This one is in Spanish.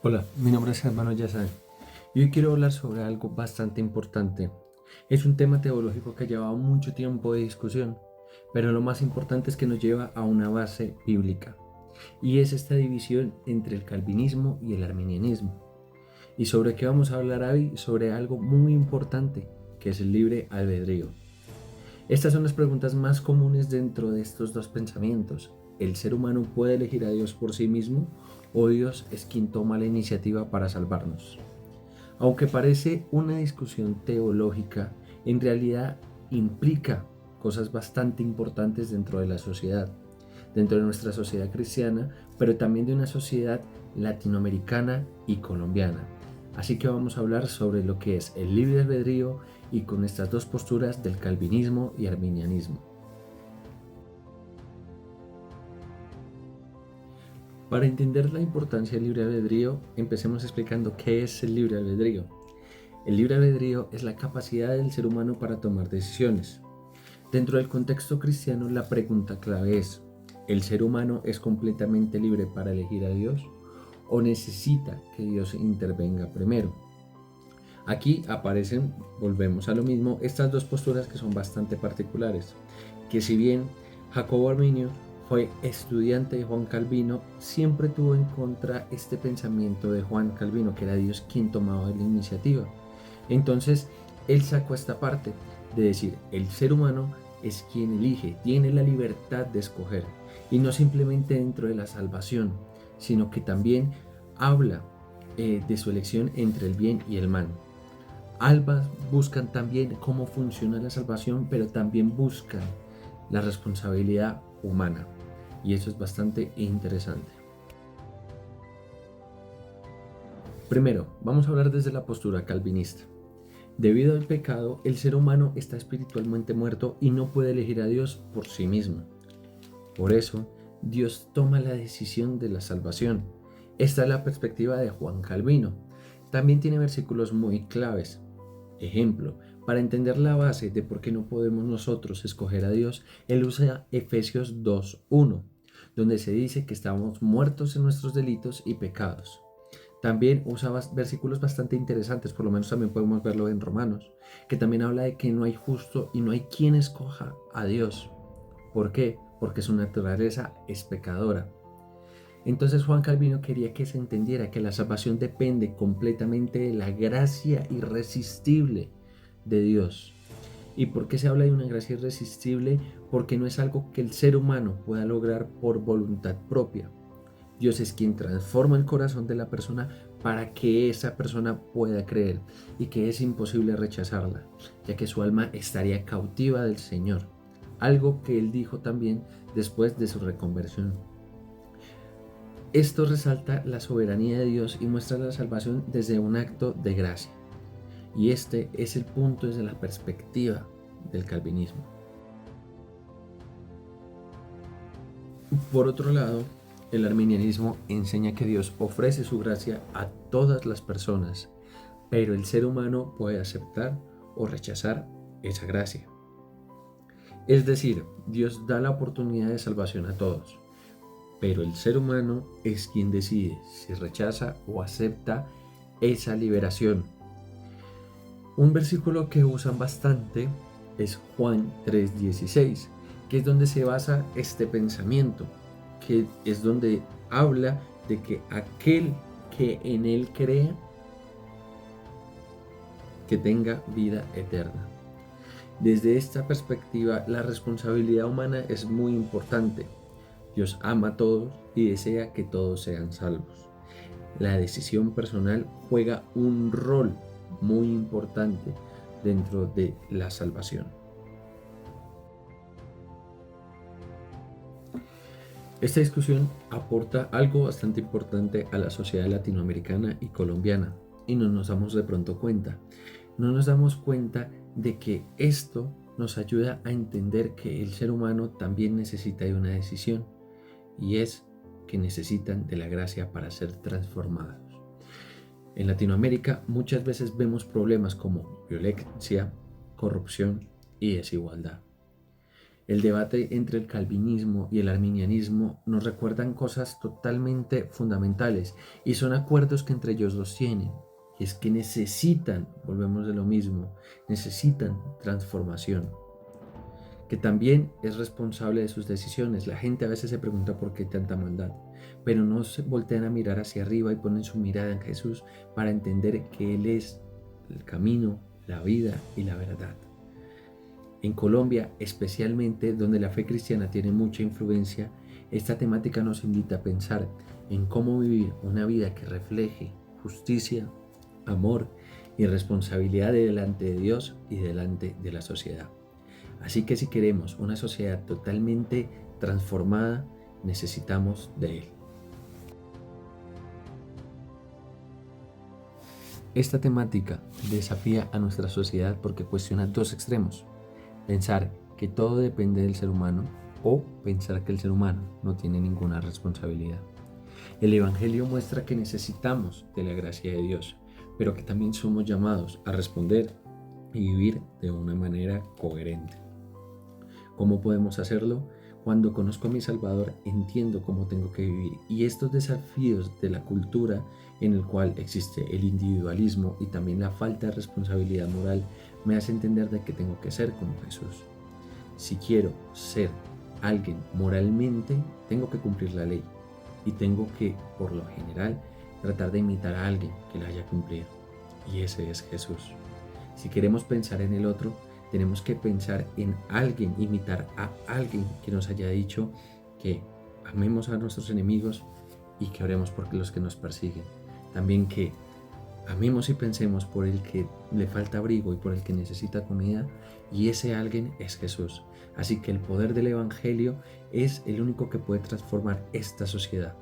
Hola, mi nombre es hermano Yasan y hoy quiero hablar sobre algo bastante importante. Es un tema teológico que ha llevado mucho tiempo de discusión, pero lo más importante es que nos lleva a una base bíblica, y es esta división entre el calvinismo y el arminianismo. ¿Y sobre qué vamos a hablar hoy? Sobre algo muy importante, que es el libre albedrío. Estas son las preguntas más comunes dentro de estos dos pensamientos. ¿El ser humano puede elegir a Dios por sí mismo o Dios es quien toma la iniciativa para salvarnos? Aunque parece una discusión teológica, en realidad implica cosas bastante importantes dentro de la sociedad, dentro de nuestra sociedad cristiana, pero también de una sociedad latinoamericana y colombiana. Así que vamos a hablar sobre lo que es el libre albedrío y con estas dos posturas del calvinismo y arminianismo. Para entender la importancia del libre albedrío, empecemos explicando qué es el libre albedrío. El libre albedrío es la capacidad del ser humano para tomar decisiones. Dentro del contexto cristiano, la pregunta clave es: ¿el ser humano es completamente libre para elegir a Dios o necesita que Dios intervenga primero? Aquí aparecen, volvemos a lo mismo, estas dos posturas que son bastante particulares, que si bien Jacobo Arminio fue estudiante de Juan Calvino, siempre tuvo en contra este pensamiento de Juan Calvino, que era Dios quien tomaba la iniciativa. Entonces, él sacó esta parte de decir, el ser humano es quien elige, tiene la libertad de escoger, y no simplemente dentro de la salvación, sino que también habla de su elección entre el bien y el mal. Albas buscan también cómo funciona la salvación, pero también buscan la responsabilidad humana. Y eso es bastante interesante. Primero, vamos a hablar desde la postura calvinista. Debido al pecado, el ser humano está espiritualmente muerto y no puede elegir a Dios por sí mismo. Por eso, Dios toma la decisión de la salvación. Esta es la perspectiva de Juan Calvino. También tiene versículos muy claves. Ejemplo, para entender la base de por qué no podemos nosotros escoger a Dios, él usa Efesios 2:1, donde se dice que estamos muertos en nuestros delitos y pecados. También usa versículos bastante interesantes, por lo menos también podemos verlo en Romanos, que también habla de que no hay justo y no hay quien escoja a Dios. ¿Por qué? Porque su naturaleza es pecadora. Entonces Juan Calvino quería que se entendiera que la salvación depende completamente de la gracia irresistible de Dios. ¿Y por qué se habla de una gracia irresistible? Porque no es algo que el ser humano pueda lograr por voluntad propia. Dios es quien transforma el corazón de la persona para que esa persona pueda creer, y que es imposible rechazarla, ya que su alma estaría cautiva del Señor, algo que él dijo también después de su reconversión. Esto resalta la soberanía de Dios y muestra la salvación desde un acto de gracia. Y este es el punto desde la perspectiva del calvinismo. Por otro lado, el arminianismo enseña que Dios ofrece su gracia a todas las personas, pero el ser humano puede aceptar o rechazar esa gracia. Es decir, Dios da la oportunidad de salvación a todos, pero el ser humano es quien decide si rechaza o acepta esa liberación. Un versículo que usan bastante es Juan 3:16, que es donde se basa este pensamiento, que es donde habla de que aquel que en él crea, que tenga vida eterna. Desde esta perspectiva, la responsabilidad humana es muy importante. Dios ama a todos y desea que todos sean salvos. La decisión personal juega un rol muy importante dentro de la salvación. Esta discusión aporta algo bastante importante a la sociedad latinoamericana y colombiana, y no nos damos de pronto cuenta. No nos damos cuenta de que esto nos ayuda a entender que el ser humano también necesita de una decisión, y es que necesitan de la gracia para ser transformados. En Latinoamérica muchas veces vemos problemas como violencia, corrupción y desigualdad. El debate entre el calvinismo y el arminianismo nos recuerdan cosas totalmente fundamentales y son acuerdos que entre ellos dos tienen. Y es que necesitan, volvemos de lo mismo, necesitan transformación, que también es responsable de sus decisiones. La gente a veces se pregunta por qué tanta maldad, pero no se voltean a mirar hacia arriba y ponen su mirada en Jesús para entender que Él es el camino, la vida y la verdad. En Colombia, especialmente donde la fe cristiana tiene mucha influencia, esta temática nos invita a pensar en cómo vivir una vida que refleje justicia, amor y responsabilidad delante de Dios y delante de la sociedad. Así que si queremos una sociedad totalmente transformada, necesitamos de Él. Esta temática desafía a nuestra sociedad porque cuestiona dos extremos: pensar que todo depende del ser humano o pensar que el ser humano no tiene ninguna responsabilidad. El Evangelio muestra que necesitamos de la gracia de Dios, pero que también somos llamados a responder y vivir de una manera coherente. ¿Cómo podemos hacerlo? Cuando conozco a mi Salvador, entiendo cómo tengo que vivir, y estos desafíos de la cultura en el cual existe el individualismo y también la falta de responsabilidad moral me hace entender de que tengo que ser como Jesús. Si quiero ser alguien moralmente, tengo que cumplir la ley y tengo que, por lo general, tratar de imitar a alguien que la haya cumplido, y ese es Jesús. Si queremos pensar en el otro, tenemos que pensar en alguien, imitar a alguien que nos haya dicho que amemos a nuestros enemigos y que oremos por los que nos persiguen. También que amemos y pensemos por el que le falta abrigo y por el que necesita comida, y ese alguien es Jesús. Así que el poder del Evangelio es el único que puede transformar esta sociedad.